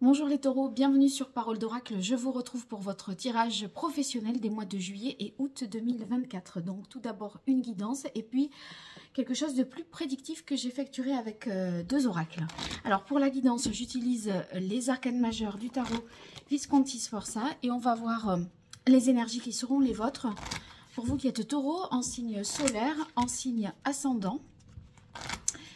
Bonjour les taureaux, bienvenue sur Parole d'Oracle. Je vous retrouve pour votre tirage professionnel des mois de juillet et août 2024. Donc tout d'abord une guidance et puis quelque chose de plus prédictif que j'effectuerai avec deux oracles. Alors pour la guidance, j'utilise les arcanes majeurs du tarot Visconti Sforza et on va voir les énergies qui seront les vôtres. Pour vous qui êtes taureau, en signe solaire, en signe ascendant.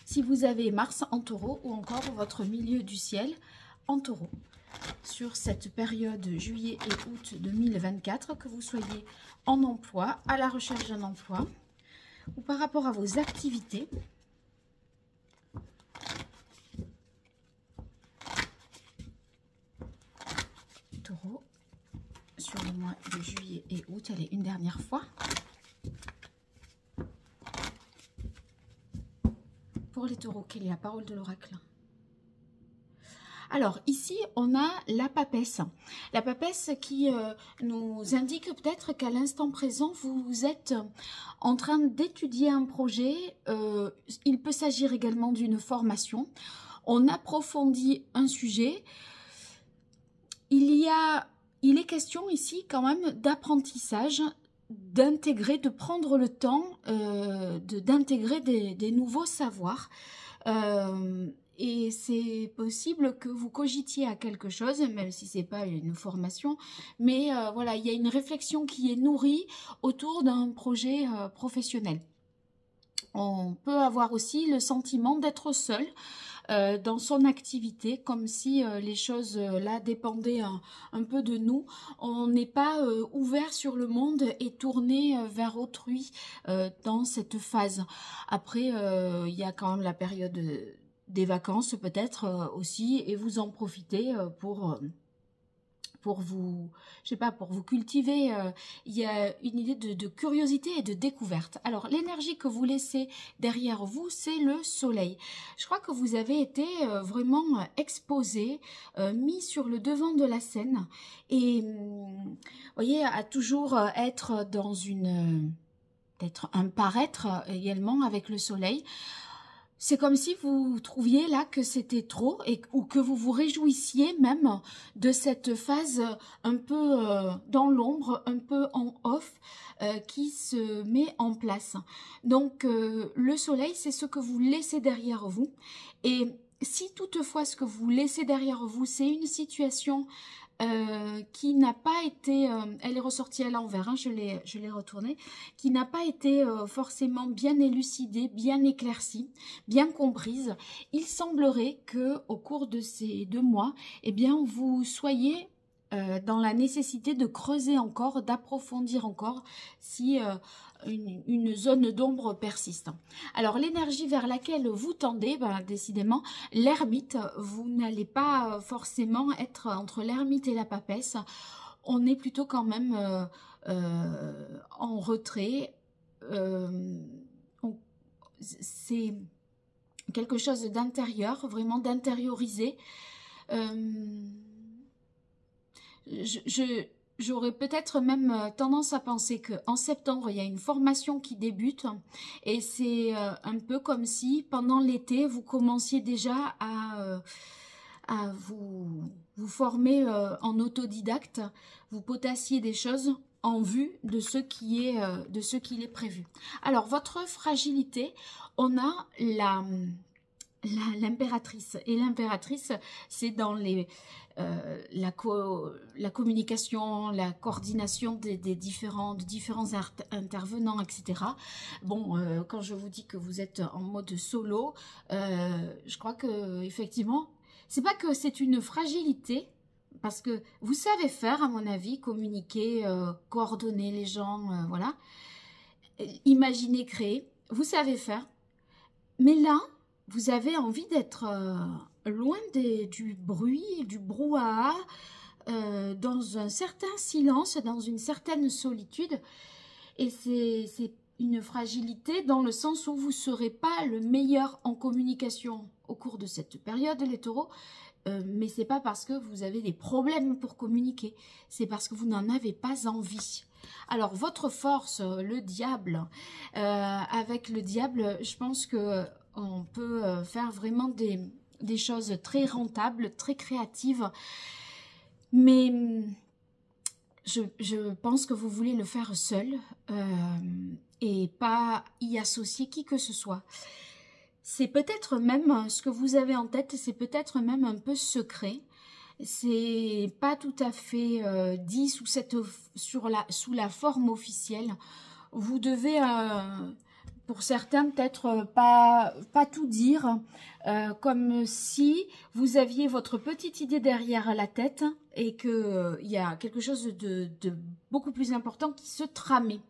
Si vous avez Mars en taureau ou encore votre milieu du ciel en taureau. Sur cette période juillet et août 2024, que vous soyez en emploi, à la recherche d'un emploi ou par rapport à vos activités. Taureau, sur le mois de juillet et août, allez, une dernière fois. Pour les taureaux, quelle est la parole de l'oracle ? Alors ici, on a la papesse. La papesse qui nous indique peut-être qu'à l'instant présent, vous êtes en train d'étudier un projet. Il peut s'agir également d'une formation. On approfondit un sujet. Il est question ici quand même d'apprentissage, d'intégrer, de prendre le temps d'intégrer des nouveaux savoirs. Et c'est possible que vous cogitiez à quelque chose, même si ce n'est pas une formation. Mais voilà, il y a une réflexion qui est nourrie autour d'un projet professionnel. On peut avoir aussi le sentiment d'être seul dans son activité, comme si les choses là dépendaient un peu de nous. On n'est pas ouvert sur le monde et tourné vers autrui dans cette phase. Après, il y a quand même la période des vacances peut-être aussi, et vous en profitez pour vous, je sais pas, pour vous cultiver. Il y a une idée de curiosité et de découverte. Alors l'énergie que vous laissez derrière vous, c'est le soleil. Je crois que vous avez été vraiment exposé, mis sur le devant de la scène, et vous voyez, à toujours être dans peut-être un paraître également avec le soleil. C'est comme si vous trouviez là que c'était trop ou que vous vous réjouissiez même de cette phase un peu dans l'ombre, un peu en off qui se met en place. Donc le soleil, c'est ce que vous laissez derrière vous. Et si toutefois ce que vous laissez derrière vous, c'est une situation qui n'a pas été, elle est ressortie à l'envers, hein, je l'ai retournée, qui n'a pas été forcément bien élucidée, bien éclaircie, bien comprise. Il semblerait que au cours de ces 2 mois, eh bien, vous soyez dans la nécessité de creuser encore, d'approfondir encore si une zone d'ombre persiste. Alors l'énergie vers laquelle vous tendez, ben, décidément, l'ermite, vous n'allez pas forcément être entre l'ermite et la papesse. On est plutôt quand même en retrait. C'est quelque chose d'intérieur, vraiment d'intérioriser. J'aurais peut-être même tendance à penser qu'en septembre, il y a une formation qui débute et c'est un peu comme si pendant l'été, vous commenciez déjà à vous former en autodidacte, vous potassiez des choses en vue de ce qui est prévu. Alors, votre fragilité, on a l'impératrice. Et l'impératrice, c'est dans la communication, la coordination des différents intervenants, etc. Bon, quand je vous dis que vous êtes en mode solo, je crois que effectivement, c'est pas que c'est une fragilité, parce que vous savez faire, à mon avis, communiquer, coordonner les gens, voilà. Imaginer, créer, vous savez faire. Mais là, vous avez envie d'être loin du bruit, du brouhaha, dans un certain silence, dans une certaine solitude. Et c'est une fragilité dans le sens où vous ne serez pas le meilleur en communication au cours de cette période, les taureaux. Mais ce n'est pas parce que vous avez des problèmes pour communiquer, c'est parce que vous n'en avez pas envie. Alors, votre force, le diable, avec le diable, je pense que on peut faire vraiment des choses très rentables, très créatives. Mais je pense que vous voulez le faire seul et pas y associer qui que ce soit. C'est peut-être même ce que vous avez en tête, c'est peut-être même un peu secret. C'est pas tout à fait dit sous la forme officielle. Vous devez, pour certains, peut-être pas tout dire, comme si vous aviez votre petite idée derrière la tête et qu'il y a quelque chose de beaucoup plus important qui se tramait.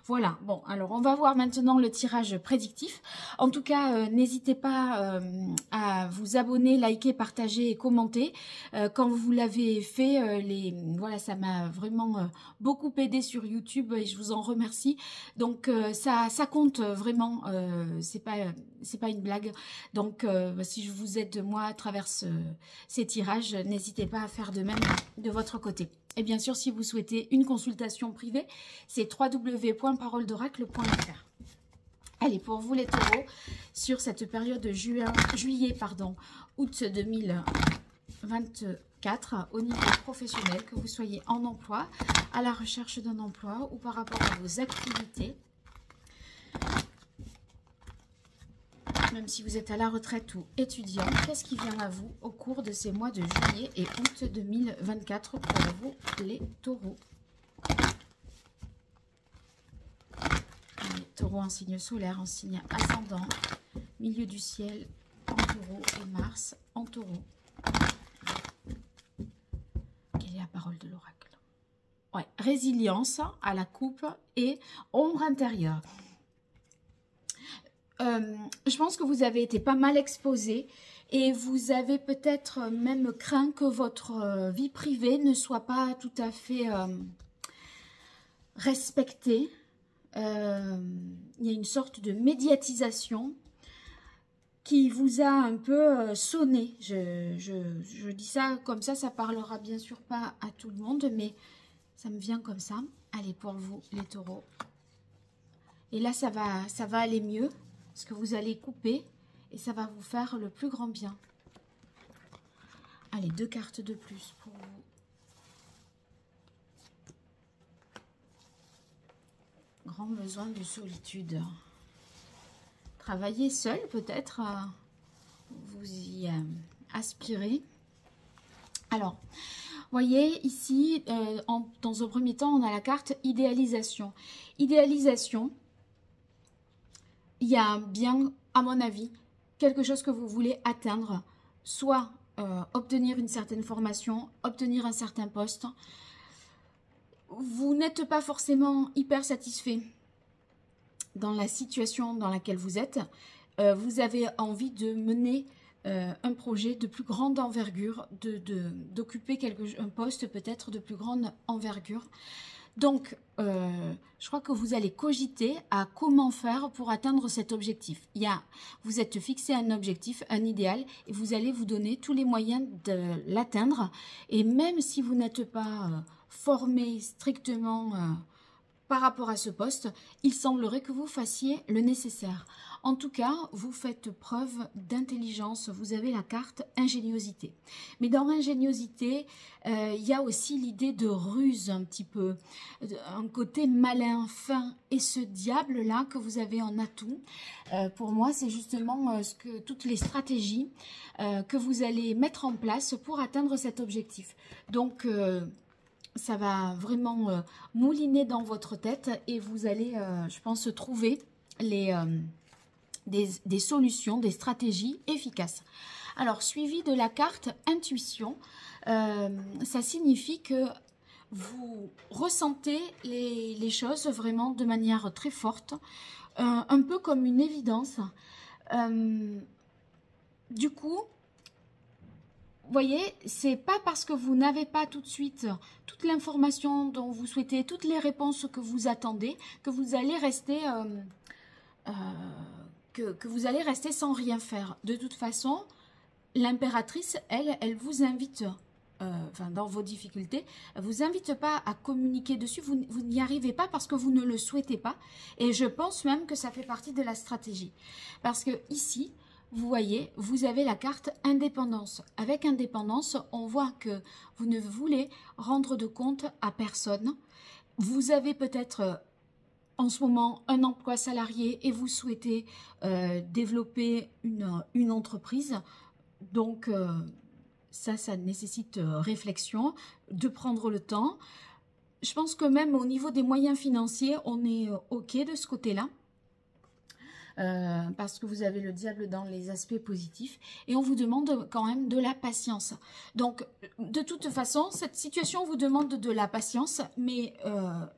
Voilà, bon, alors on va voir maintenant le tirage prédictif. En tout cas, n'hésitez pas à vous abonner, liker, partager et commenter. Quand vous l'avez fait, voilà, ça m'a vraiment beaucoup aidé sur YouTube et je vous en remercie. Donc ça compte vraiment, c'est pas une blague. Donc si je vous aide moi à travers ces tirages, n'hésitez pas à faire de même de votre côté. Et bien sûr, si vous souhaitez une consultation privée, c'est www.paroledoracle.fr. Allez, pour vous les taureaux, sur cette période de août 2024, au niveau professionnel, que vous soyez en emploi, à la recherche d'un emploi ou par rapport à vos activités, même si vous êtes à la retraite ou étudiant, qu'est-ce qui vient à vous au cours de ces mois de juillet et août 2024 pour vous, les taureaux? Les taureaux en signe solaire, en signe ascendant, milieu du ciel en taureau et Mars en taureau. Quelle est la parole de l'oracle? Ouais, résilience à la coupe et ombre intérieure. Je pense que vous avez été pas mal exposé et vous avez peut-être même craint que votre vie privée ne soit pas tout à fait respectée. Il y a une sorte de médiatisation qui vous a un peu sonné. Je dis ça comme ça parlera bien sûr pas à tout le monde, mais ça me vient comme ça. Allez, pour vous les taureaux. Et là, ça va aller mieux. Parce que vous allez couper et ça va vous faire le plus grand bien. Allez, 2 cartes de plus pour vous. Grand besoin de solitude. Travaillez seul peut-être. Vous y aspirez. Alors, voyez ici, dans un premier temps, on a la carte idéalisation. Idéalisation. Il y a bien, à mon avis, quelque chose que vous voulez atteindre, soit obtenir une certaine formation, obtenir un certain poste. Vous n'êtes pas forcément hyper satisfait dans la situation dans laquelle vous êtes. Vous avez envie de mener un projet de plus grande envergure, d'occuper un poste peut-être de plus grande envergure. Donc, je crois que vous allez cogiter à comment faire pour atteindre cet objectif. Vous êtes fixé un objectif, un idéal, et vous allez vous donner tous les moyens de l'atteindre. Et même si vous n'êtes pas formé strictement par rapport à ce poste, il semblerait que vous fassiez le nécessaire. En tout cas, vous faites preuve d'intelligence. Vous avez la carte ingéniosité. Mais dans l'ingéniosité, il y a aussi l'idée de ruse un petit peu. Un côté malin, fin. Et ce diable-là que vous avez en atout, pour moi, c'est justement toutes les stratégies que vous allez mettre en place pour atteindre cet objectif. Donc, ça va vraiment mouliner dans votre tête et vous allez, je pense, trouver des solutions, des stratégies efficaces. Alors, suivi de la carte intuition, ça signifie que vous ressentez les choses vraiment de manière très forte, un peu comme une évidence. Du coup, vous voyez, c'est pas parce que vous n'avez pas tout de suite toute l'information dont vous souhaitez, toutes les réponses que vous attendez, que vous allez rester que vous allez rester sans rien faire. De toute façon, l'impératrice, elle vous invite, enfin dans vos difficultés, elle vous invite pas à communiquer dessus. Vous n'y arrivez pas parce que vous ne le souhaitez pas. Et je pense même que ça fait partie de la stratégie, parce que ici, vous voyez, vous avez la carte indépendance. Avec indépendance, on voit que vous ne voulez rendre de compte à personne. Vous avez peut-être en ce moment un emploi salarié et vous souhaitez développer une entreprise. Donc, ça nécessite réflexion, de prendre le temps. Je pense que même au niveau des moyens financiers, on est OK de ce côté-là. Parce que vous avez le diable dans les aspects positifs et on vous demande quand même de la patience. Donc, de toute façon, cette situation vous demande de la patience, mais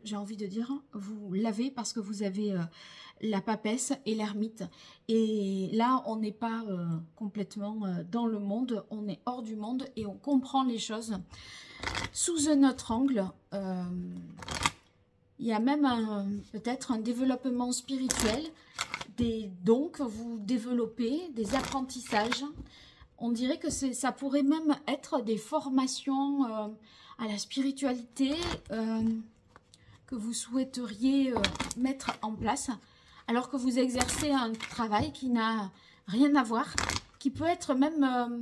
j'ai envie de dire, vous l'avez parce que vous avez la papesse et l'ermite. Et là, on n'est pas complètement dans le monde, on est hors du monde et on comprend les choses sous un autre angle. Il y a même peut-être un développement spirituel, des dons que vous développez, des apprentissages. On dirait que ça pourrait même être des formations à la spiritualité que vous souhaiteriez mettre en place, alors que vous exercez un travail qui n'a rien à voir, qui peut être même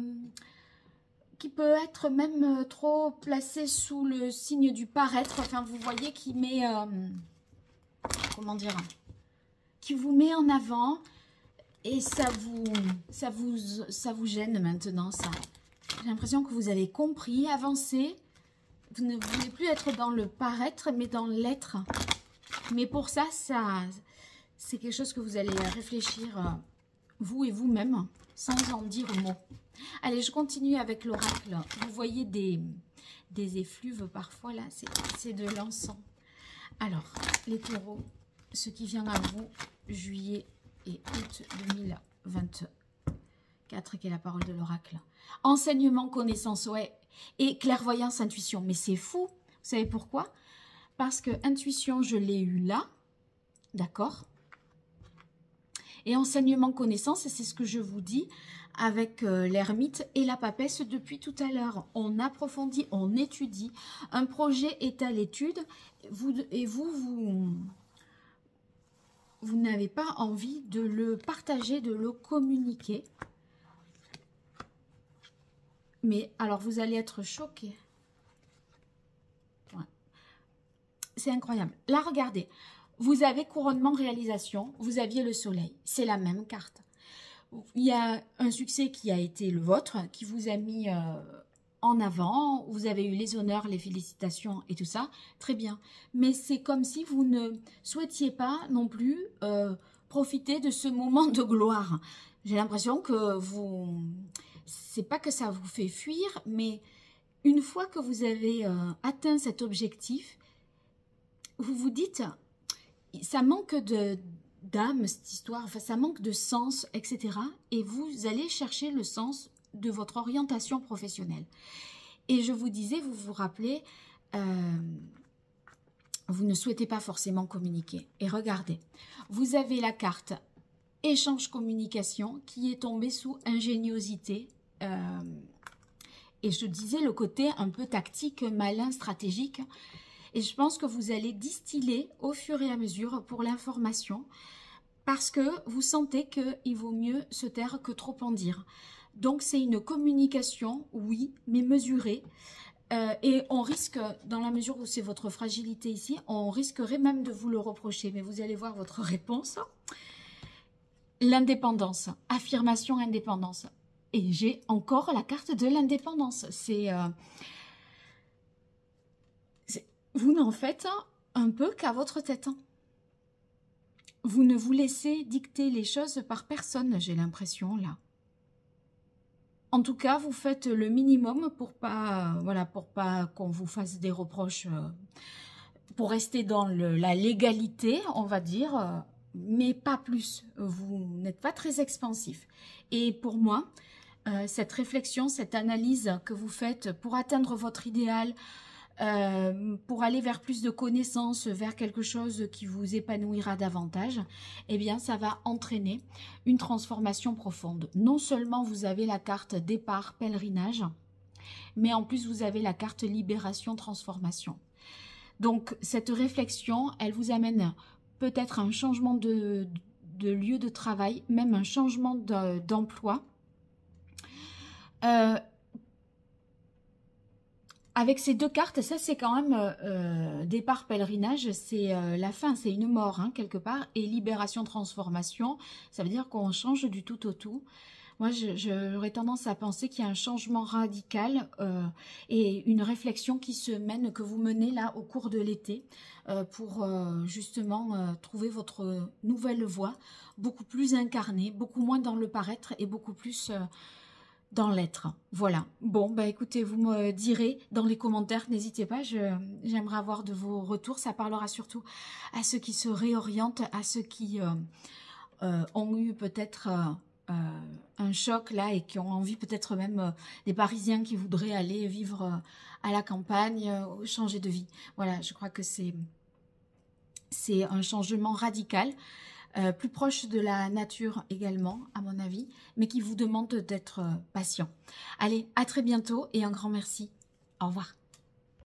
trop placé sous le signe du paraître. Enfin, vous voyez qui met, comment dire, qui vous met en avant et ça vous gêne maintenant, ça. J'ai l'impression que vous avez compris, avancé. Vous ne voulez plus être dans le paraître, mais dans l'être. Mais pour ça, c'est quelque chose que vous allez réfléchir, vous et vous-même, sans en dire mot. Allez, je continue avec l'oracle. Vous voyez des effluves parfois, là, c'est de l'encens. Alors, les taureaux, ce qui vient à vous, juillet et août 2024, qui est la parole de l'oracle. Enseignement, connaissance, ouais, et clairvoyance, intuition. Mais c'est fou, vous savez pourquoi? Parce que intuition, je l'ai eu là, d'accord? Et enseignement, connaissance, et c'est ce que je vous dis avec l'ermite et la papesse depuis tout à l'heure. On approfondit, on étudie. Un projet est à l'étude et vous n'avez pas envie de le partager, de le communiquer. Mais alors, vous allez être choqués. Ouais. C'est incroyable. Là, regardez. Vous avez couronnement, réalisation. Vous aviez le soleil. C'est la même carte. Il y a un succès qui a été le vôtre, qui vous a mis en avant. Vous avez eu les honneurs, les félicitations et tout ça. Très bien. Mais c'est comme si vous ne souhaitiez pas non plus profiter de ce moment de gloire. J'ai l'impression que vous... C'est pas que ça vous fait fuir, mais une fois que vous avez atteint cet objectif, vous vous dites, ça manque d'âme, cette histoire, enfin, ça manque de sens, etc. Et vous allez chercher le sens de votre orientation professionnelle. Et je vous disais, vous vous rappelez, vous ne souhaitez pas forcément communiquer. Et regardez, vous avez la carte échange communication qui est tombée sous ingéniosité. Et je disais le côté un peu tactique, malin, stratégique. Et je pense que vous allez distiller au fur et à mesure pour l'information parce que vous sentez qu'il vaut mieux se taire que trop en dire. Donc c'est une communication, oui, mais mesurée. Et on risque, dans la mesure où c'est votre fragilité ici, on risquerait même de vous le reprocher. Mais vous allez voir votre réponse. L'indépendance, affirmation indépendance. Et j'ai encore la carte de l'indépendance. Vous n'en faites un peu qu'à votre tête. Vous ne vous laissez dicter les choses par personne, j'ai l'impression, là. En tout cas, vous faites le minimum pour pas, voilà, pour pas qu'on vous fasse des reproches, pour rester dans la légalité, on va dire, mais pas plus. Vous n'êtes pas très expansif. Et pour moi, cette réflexion, cette analyse que vous faites pour atteindre votre idéal, pour aller vers plus de connaissances, vers quelque chose qui vous épanouira davantage, eh bien, ça va entraîner une transformation profonde. Non seulement vous avez la carte départ, pèlerinage, mais en plus, vous avez la carte libération, transformation. Donc, cette réflexion, elle vous amène peut-être un changement de lieu de travail, même un changement d'emploi. Avec ces deux cartes, ça c'est quand même départ pèlerinage, c'est la fin, c'est une mort hein, quelque part, et libération transformation, ça veut dire qu'on change du tout au tout. Moi j'aurais tendance à penser qu'il y a un changement radical et une réflexion qui se mène, que vous menez là au cours de l'été pour justement trouver votre nouvelle voie, beaucoup plus incarnée, beaucoup moins dans le paraître et beaucoup plus dans l'être. Voilà. Bon, bah écoutez, vous me direz dans les commentaires, n'hésitez pas, j'aimerais avoir de vos retours. Ça parlera surtout à ceux qui se réorientent, à ceux qui ont eu peut-être un choc là et qui ont envie peut-être même des Parisiens qui voudraient aller vivre à la campagne, changer de vie. Voilà, je crois que c'est un changement radical. Plus proche de la nature également, à mon avis, mais qui vous demande d'être patient. Allez, à très bientôt et un grand merci. Au revoir.